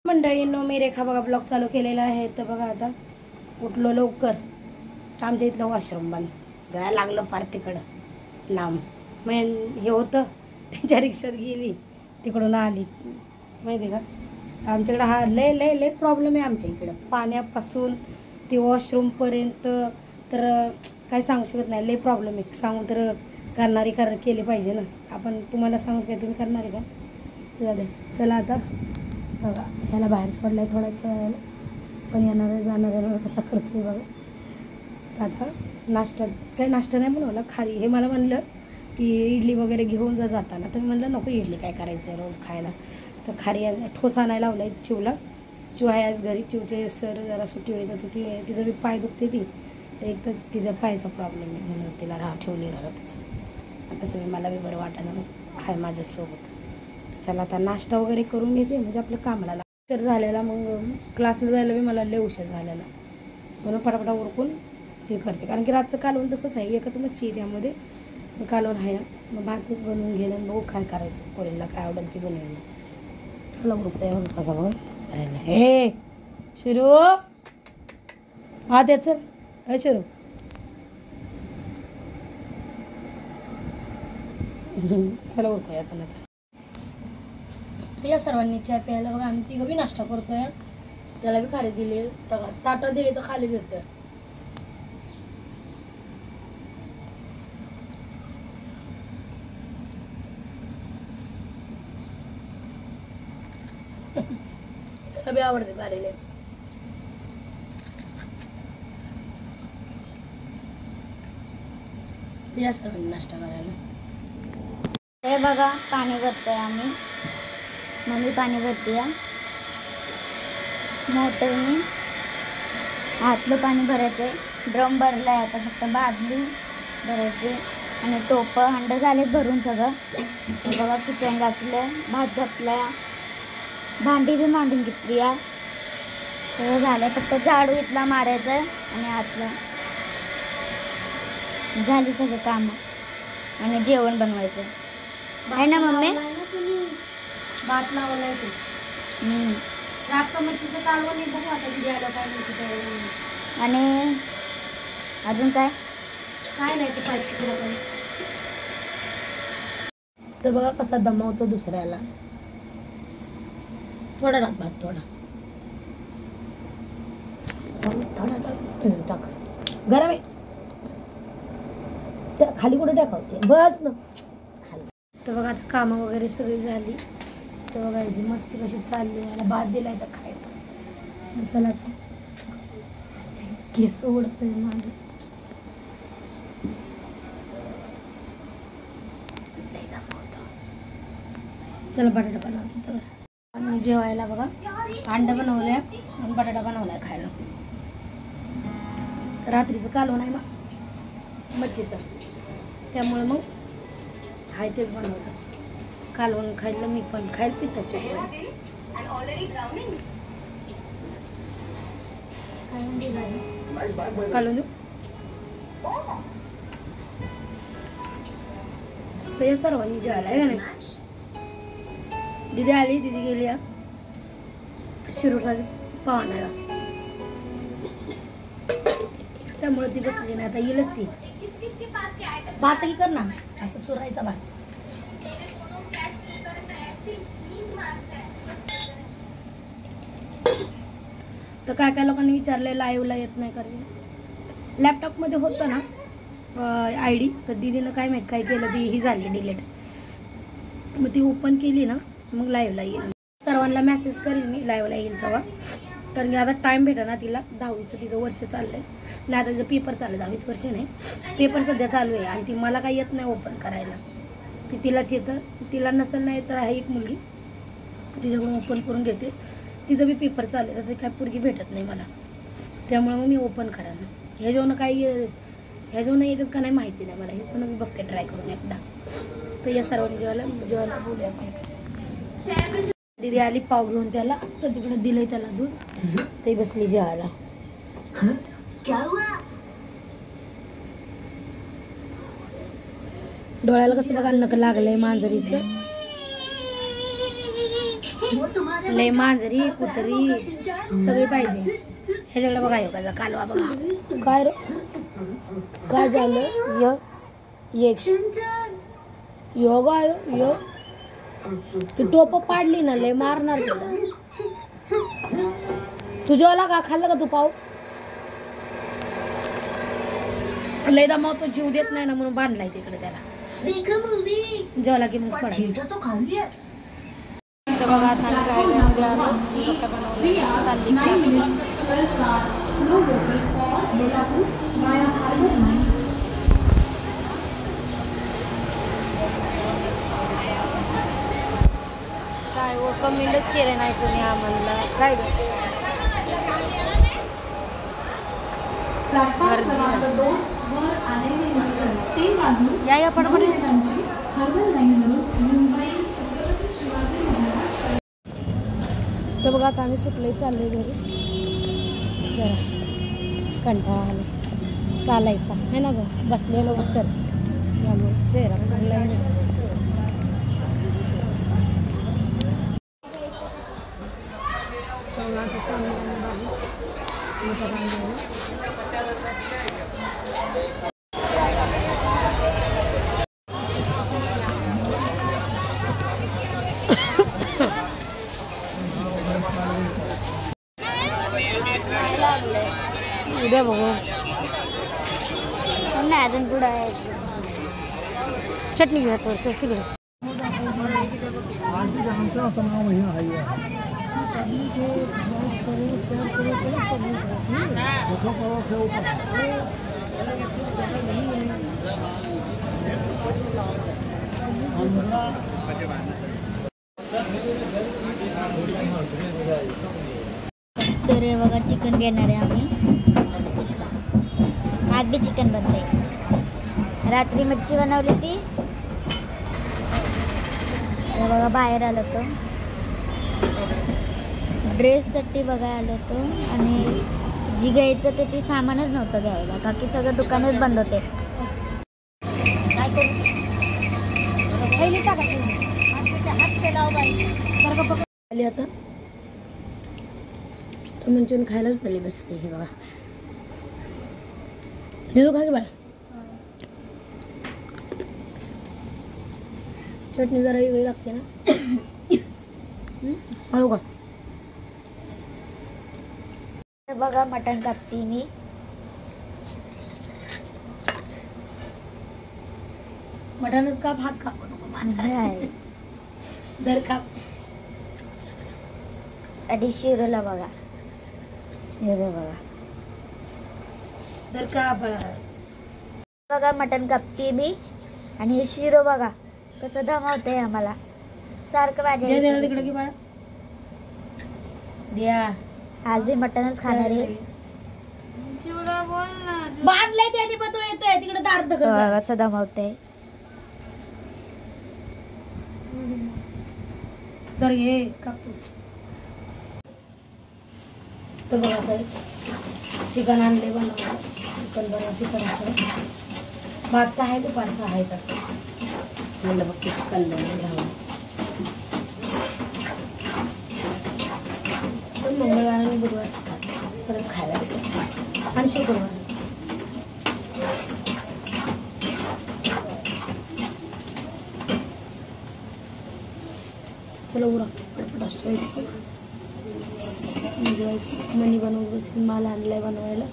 मंडळींनो मी रेखा बघा ब्लॉग चालू केलेला आहे. तर बघा आता उठलो लवकर. आमच्या इथलं वॉशरूम बंद जायला लागलं फार तिकडं लांब. मग हे होतं त्यांच्या रिक्षात गेली तिकडून आली माहिती का. आमच्याकडं हा लय लय लय प्रॉब्लेम आहे आमच्या इकडं पाण्यापासून ते वॉशरूमपर्यंत. तर काय सांगू शकत नाही, लय प्रॉब्लेम आहे. सांगून तर करणारी केली पाहिजे ना. आपण तुम्हाला सांगू काय तुम्ही करणारे का. चला चला आता बघा ह्याला बाहेर सोडला आहे थोडा खेळायला, पण येणाऱ्या जाणाऱ्याला कसा करतो बघा. तर आता नाश्ता काही नाश्ता नाही बनवला. खारी हे मला म्हणलं की इडली वगैरे घेऊन जाताना, तर मी म्हणलं नको इडली काय करायचं आहे रोज खायला. तर खारी ठोसा आणायला लावला आहे चिवला. चिव आहे आज घरी. चिवचे सर जरा सुट्टी होईल तर तिचं बी पाय दुखते ती. एक तर तिचा पायचा प्रॉब्लेम आहे म्हणून तिला ठेवली घरातच. आता सगळं मला बी बरं वाटणं आहे माझ्यासोबत. चला आता नाश्ता वगैरे करून घेते म्हणजे आपलं कामाला उशीर झालेला. मग क्लासला जायला बी मला लय उशीर झालेला म्हणून पटापटा उरकून हे करते. कारण की रातचं कालवण तसंच आहे, एकच मच्छी आहे त्यामध्ये कालवण आहे. मग भातच बनवून घेणं बघू काय करायचं. पोरीला काय आवडेल ती बनवेल. चला उरकूया बघ कसा बघ राहिला. हे शिरू हा त्याचं हे शिरू चला उरकूया आपण आता. या सर्वांनी चहा प्यायला बघा आम्ही तिघं बी नाश्ता करतोय. त्याला बी खाली दिले, ताटं दिले तर खाली देतोय. त्याला बी आवडते खालेले. या सर्वांनी नाश्ता करायला. हे बघा पाणी भरतोय आम्ही. मम्मी पाणी भरते मोटरने. आतलं पाणी भरायचं आहे. ड्रम भरला आहे आता, फक्त बादली भरायची आणि टोपं हंड झालेत भरून सगळं. बघा किचन घासलं, भात घातला, भांडी बी मांडून घेतली आहे. सगळं झालं, फक्त झाडू इथला मारायचं आहे आणि आतलं झाली सगळं कामं आणि जेवण बनवायचं आहे ना मम्मी. भात लावला येते रातचं मच्छीचं कालवण नाही बघू आता किती आलं काय माहिती. आणि अजून काय काय नाही ते पाहिजे. तर बघा कसा दमावतो दुसऱ्याला. थोडा टाक भात, थोडा टाक गरम आहे. त्या खाली कुठे टाकावते बस ना. तर बघा आता कामं वगैरे सगळी झाली. तर बघा याची मस्ती कशी चालली. मला भात दिलाय तर खायला. चला केस ओढतोय माझं. चला बटाटा बनवते. तर आम्ही जेवायला बघा अंडा बनवलंय आणि बटाटा बनवलाय खायला. तर रात्रीचं कालवण आहे मच्छीचं, त्यामुळे मग हाय तेच बनवतं. कालवण खायला मी पण खायला पिताची कालवण. तर या सर्वांनी जेवायला आहे का नाही. दिदी आली, दिदी गेली शिरूरचा पाव आणायला, त्यामुळे ती बसली नाही. आता येईलच ती. भातही कर ना असं चुरायचा भात. तर काय काय लोकांनी विचारले लाईव्हला येत नाही कारण लॅपटॉपमध्ये होतं ना ID. तर दीदीनं काय माहीत काय केलं ती ही झाली डिलीट. मग ती ओपन केली ना मग लाईव्हला येईल. सर्वांना मेसेज करीन मी लाईव्हला येईल तेव्हा. कारण की आता टाईम भेटा ना तिला. 10वीचं तिचं वर्ष चाललं आहे नाही. आता तिचं पेपर चालू आहे. 10वीचं वर्ष नाही, पेपर सध्या चालू आहे. आणि ती मला काही येत नाही ओपन करायला. ती तिलाच येतं. तिला नसेल नाही तर आहे एक मुलगी तिच्याकडून ओपन करून घेते. तिचं बी पेपर चालू आहे तर काय पोरगी भेटत नाही मला, त्यामुळे मग मी ओपन करा ना. ह्याच्यावरून काही ह्याच्यावरून येतात का नाही माहिती नाही मला. ह्याच्यावरून मी बघते ट्राय करून एकदा. तर या सर्वांनी जेवायला बोलूया आपण. दीदी आली पाव घेऊन त्याला. तर तिकडे दिलंय त्याला दूध. ते बसली जेवायला. डोळ्याला कसं बघा नक लागलंय मांजरीचं. लय मांजरी कुत्री सगळी पाहिजे. ह्याच्याकडे बघा योगाचा कालवा बघा. काय रे काय झालं? योगा यो तू टोप पाडली ना लय मारणार तुला. तुझ्यावाला का खाल्लं का तू पाव? लय दमावतो जीव देत नाही ना म्हणून बांधलाय तिकडे त्याला. जेवला की मग सोडायचं. तर बघा आता गाडीमध्ये आलो चालली काय हो कमेंटच केलं नाही कोणी आम्हाला. काय या पडपड. तर बघा आता आम्ही सुटले चाललोय घरी. जरा कंटाळा आला चालायचा आहे ना ग. बसलेलो सर त्यामुळे चेहरा पडला नसतो. उद्या बघू नाही अजून पुढं आहे. चटणी घ्या तर तिकडे. तर हे बघा चिकन घेणार आहे आम्ही. आज बी चिकन बनते. रात्री मच्छी बनवली ती. हे बघा बाहेर आलो होतो ड्रेससाठी बघायला आलो होतो आणि जी घ्यायचं ते सामानच नव्हतं घ्यायला. बाकी सगळं दुकानच बंद होते. काय आली आता तर मंचुरियन खायलाच पहिली बसली. हे बघा देतो खा की बाळा. चटणी जरा वेगळी लागते ना. हळू का. बघा मटण कापते मी. मटणच काप हात कापू नको माझा. दर काप. आणि शिरोला बघा हे बघा दर काप बघा मटण कापते मी. आणि हे शिरो बघा कसं दमावतंय आम्हाला सारखं माझ्या तिकडे की बाळा द्या. आज बी मटणच खाणार आहे. बांधलंय त्याने पण तो येतोय तिकडे दार कसं दमावतंय. तर हे कापू. तर बघा तर चिकन आणले बनवलं. चिकन बनवते करायचं. भात तर आहे दुपारचं आहे तसंच म्हणलं बघ की चिकन बनवून घ्यावं. पण मंगळवार आणि बुधवार असतात परत खायला भेटत आणि शुक्रवार. चला उरा पटपट असतो. मनी बनवून बसून माल आणलाय बनवायला.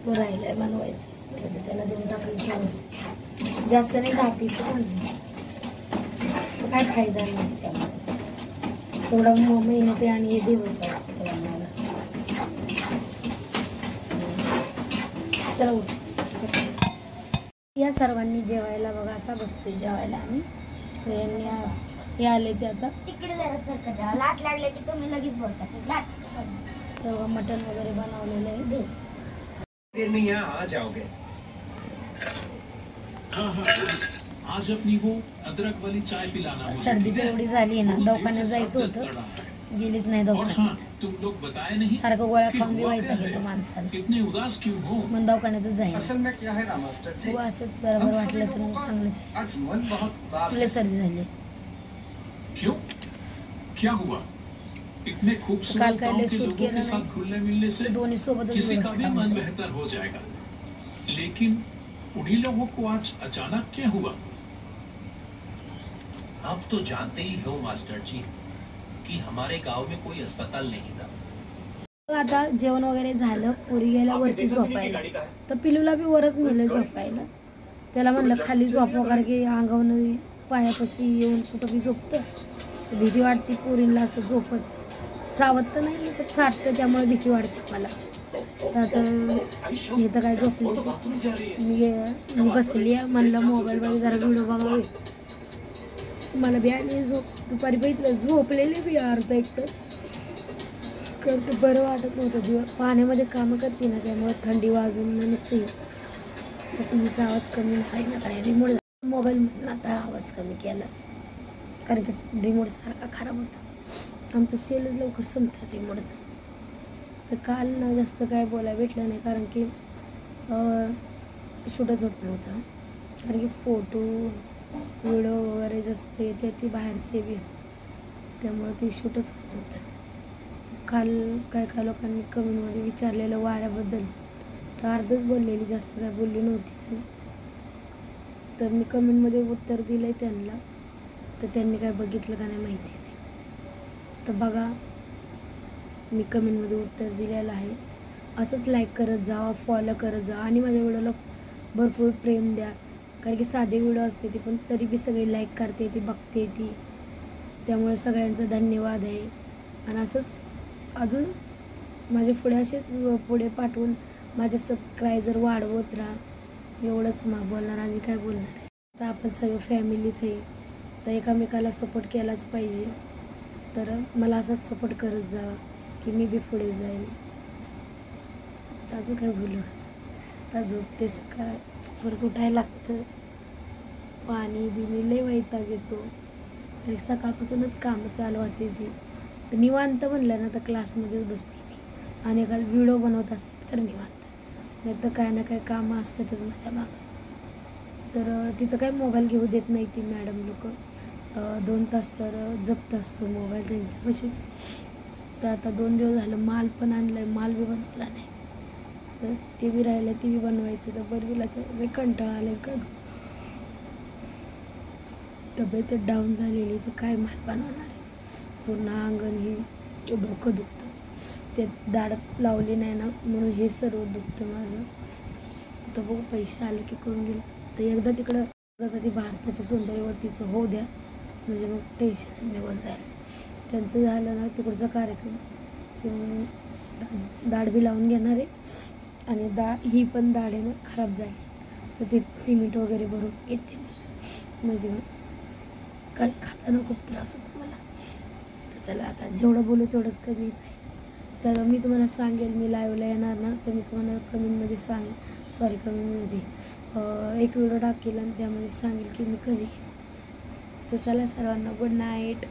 तो राहिलाय बनवायचं त्याचं त्याला देऊन टाकलं. जास्त नाही 10 पीस काय फायदा नाही त्यामुळे. थोडा मेहनत आणि हे देऊ बनवायला. चला उठ. या सर्वांनी जेवायला बघा आता बसतोय जेवायला आम्ही. तर यांनी हे आले ते आता तिकडे जरा सरकत जा. लाट लागले की तुम्ही लगेच बोलता लाट. तेव्हा मटण वगैरे बनवलेलं आहे. देर में यहाँ आ जाओगे. आज अपनी वो अदरक वाली चाय पिलाना. सर्दी तर एवढी झाली ना दवाखान्यात जायचं होतं. गेलीच नाही दवाखान्यात. तुम लोग बताए नहीं. सारखं गोळ्या खाऊन व्हायचा गेलो माणसाला. कितने उदास क्यों हो. मग दवाखान्यातच जाईल. असल में क्या है ना मास्टर जी. तू असंच बरोबर वाटलं तर मग चांगलंच. आज मन बहुत उदास तुला सर्दी झाली. क्यों. क्या हुआ? इतने काल खूबसूरत काय गांव लय के शूट लोगों केलं के नाही. साथ घुलने मिलने से ते दोन्ही सोबतच किसी video का भी मन टाकले. बेहतर हो जाएगा, लेकिन उन्हीं लोगों को आज अचानक क्या हुआ? आप तो जानते ही हो मास्टर जी कि हमारे गांव में कोई अस्पताल नहीं था। आता जेवण वगैरे झालं, पुरी गेल्या वरती झोपायला, तर पिलूला बी वरच नेलं झोपायला. त्याला म्हणलं खाली झोप वगैरे की अंगावनं पायापाशी येऊन कुठं बी झोपतं. भीती वाटते पोरींना असं झोपत. चावत तर नाही पण चाटतं, त्यामुळे भीती वाटते मला. तर आता हे तर काय झोपले, मी बसली आहे, म्हणलं मोबाईलमध्ये जरा व्हिडिओ बघावे. मला बी आली झोप. दुपारी बघितलं झोपलेले बी अर्धा एक तास. करते बरं वाटत नव्हतं. पाण्यामध्ये कामं करते ना, त्यामुळे थंडी वाजून नसते. तर टीव्हीचा आवाज कमी आहे ना, काय रिमोट मोबाईलमधून आता आवाज कमी केला, कारण की रिमोट सारखा खराब होता. आमचं सेलच लवकर संपतं रिमोटचं. तर काल ना जास्त काय बोलायला भेटलं नाही, कारण की शूटच होत नव्हतं. कारण की फोटो व्हिडिओ वगैरे जास्त येते ती बाहेरचे बी, त्यामुळे ते शूटच होत नव्हतं. काल काय लोकांनी कमेंटमध्ये विचारलेलं वाऱ्याबद्दल, तर अर्धच बोललेली, जास्त काय बोलली नव्हती. तर मी कमेंटमध्ये उत्तर दिलं आहे त्यांना, तर त्यांनी काय बघितलं का नाही माहिती नाही. तर बघा, मी कमेंटमध्ये उत्तर दिलेलं आहे. असंच लाईक करत जा, फॉलो करत जा आणि माझ्या व्हिडिओला भरपूर प्रेम द्या. कारण की साधे व्हिडिओ असते ती, पण तरी बी सगळी लाईक करते ती, बघते ती. त्यामुळे सगळ्यांचा धन्यवाद आहे. आणि असंच अजून माझे पुढे असेच पुढे पाठवून माझे सबस्क्रायबर वाढवत राहा. एवढंच बोलणार आणि काय बोलणार आहे. तर आपण सर्व फॅमिलीच आहे, तर एकामेकाला सपोर्ट केलाच पाहिजे. तर मला असाच सपोर्ट करत जा की मी बी पुढे जाईल. त्याचं काय बोलू, आता झोपते, सकाळ परत उठायला लागतं. पाणी बिनी लय वैताग येतो. तरी सकाळपासूनच कामं चालू होते ती. तर निवांत म्हणलं ना तर क्लासमध्येच बसते मी, आणि एखादा व्हिडिओ बनवत असेल तर निवांत, नाही तर काय ना काय कामं असतातच माझ्या मागं. तर तिथं काय मोबाईल घेऊ देत नाही ती मॅडम लोक. 2 तास तर जप्त असतो मोबाईल त्यांच्यापाशीच. तर आता 2 दिवस झालं माल पण आणला आहे, माल बी बनवला नाही. तर ते बी राहिलं, ते बी बनवायचं. तर बरं तर कंटाळा आलं का, तब्येत डाऊन झालेली, तर काय माल बनवणार आहे. पूर्ण अंगण हे डोकं दुखतं. ते दाढ लावली नाही ना, म्हणून हे सर्व दुखतं माझं. तर बघू पैसे आले की करून गेलं. तर एकदा तिकडं आता ती भारताच्या सौंदर्यवतीचं होऊ द्या, म्हणजे मग टेन्शन निघून जाईल. त्यांचं झालं ना तिकडचा कार्यक्रम, किंवा दाढ बी लावून घेणार आहे. आणि ही पण दाढ आहे ना खराब झाली, तर ते सिमेंट वगैरे भरून येते म्हणजे कारण खाताना खूप त्रास होतो मला. तर चला आता जेवढं बोलू तेवढंच कमीच आहे. तर मी तुम्हाला सांगेल, मी लाईव्हला येणार ना, तर मी तुम्हाला कमेंटमध्ये कमेंटमध्ये एक व्हिडिओ टाकेल आणि त्यामध्ये सांगेल की मी कधी येईल. तर चला सर्वांना गुड नाईट.